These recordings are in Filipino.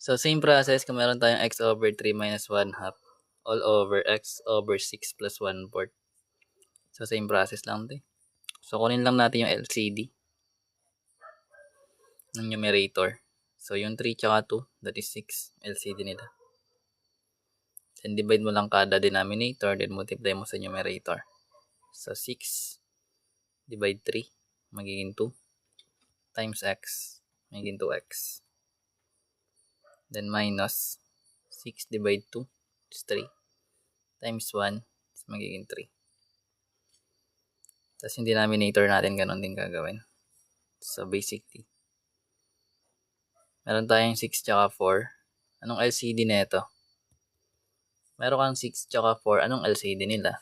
So, same process kung meron tayong x over 3 minus 1 half all over x over 6 plus 1 fourth. So, same process lang din. So, kunin lang natin yung LCD ng numerator. So, yung 3 tsaka 2, that is 6, LCD nila. Then, divide mo lang kada denominator, then multiply mo sa numerator. So, 6 divide 3, magiging 2, times x, magiging 2x. Then, minus 6 divide 2, is 3, times 1, is magiging 3. Tapos, yung denominator natin, ganun din gagawin. So, basically, meron tayong 6 tsaka 4. Anong LCD nito? Meron kang 6 tsaka 4. Anong LCD nila?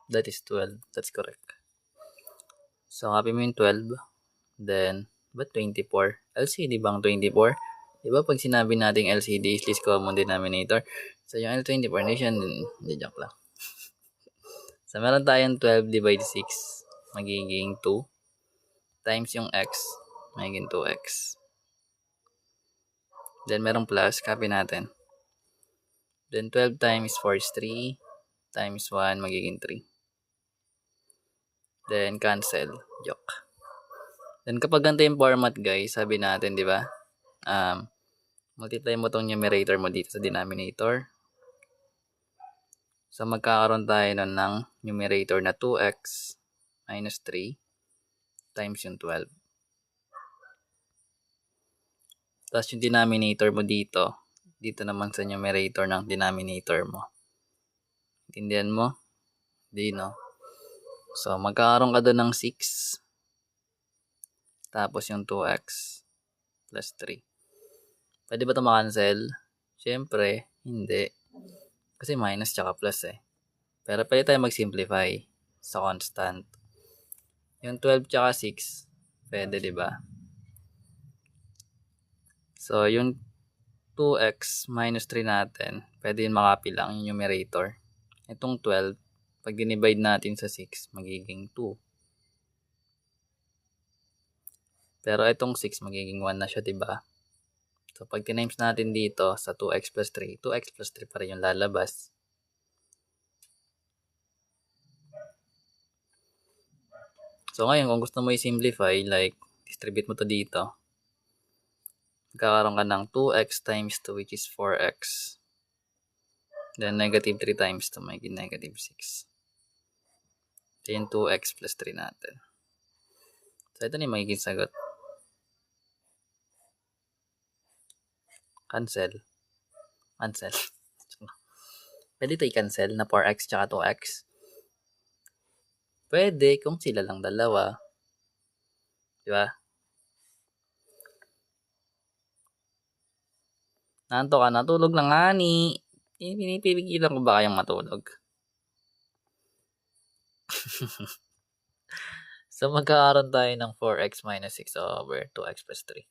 That is 12. That's correct. So, copy mo yung 12. Then, ba't 24? LCD bang 24? Diba pag sinabi nating LCD is least common denominator? So, yung L24 nation, hindi joke lang. So, meron tayong 12 divide 6. Magiging 2. Times yung x. Magiging 2x. Then, merong plus. Copy natin. Then, 12 times 4 is 3. Times 1, magiging 3. Then, cancel. Joke. Then, kapag ganito yung format, guys, sabi natin, di ba? Multiply mo tong numerator mo dito sa denominator. So, magkakaroon tayo nun ng numerator na 2x minus 3 times yung 12. Tapos, yung denominator mo dito naman sa numerator ng denominator mo. Intindihan mo? Di, no? So, magkakaroon ka doon ng 6. Tapos yung 2x plus 3. Pwede ba ito makancel? Siyempre, hindi. Kasi minus tsaka plus eh. Pero pwede tayo mag-simplify sa constant. Yung 12 tsaka 6, pwede, di ba? So, yung 2x minus 3 natin, pwede yun makapil lang yung numerator. Itong 12, pag dinivide natin sa 6, magiging 2. Pero itong 6, magiging 1 na siya, diba? So, pag tinimes natin dito sa 2x plus 3, 2x plus 3 pa rin yung lalabas. So, ngayon, kung gusto mo i-simplify, like, distribute mo to dito. Magkakaroon ka ng 2x times 2, which is 4x. Then, negative 3 times 2, magiging negative 6. Ito yung 2x plus 3 natin. So, ito na yung magiging sagot. Cancel. Pwede ito i-cancel na 4x tsaka 2x. Pwede kung sila lang dalawa. Diba? Nanto ka, natulog lang ani. Pinipigilan ko ba kayong matulog? So, magkakaroon tayo ng 4x minus 6 over 2x plus 3.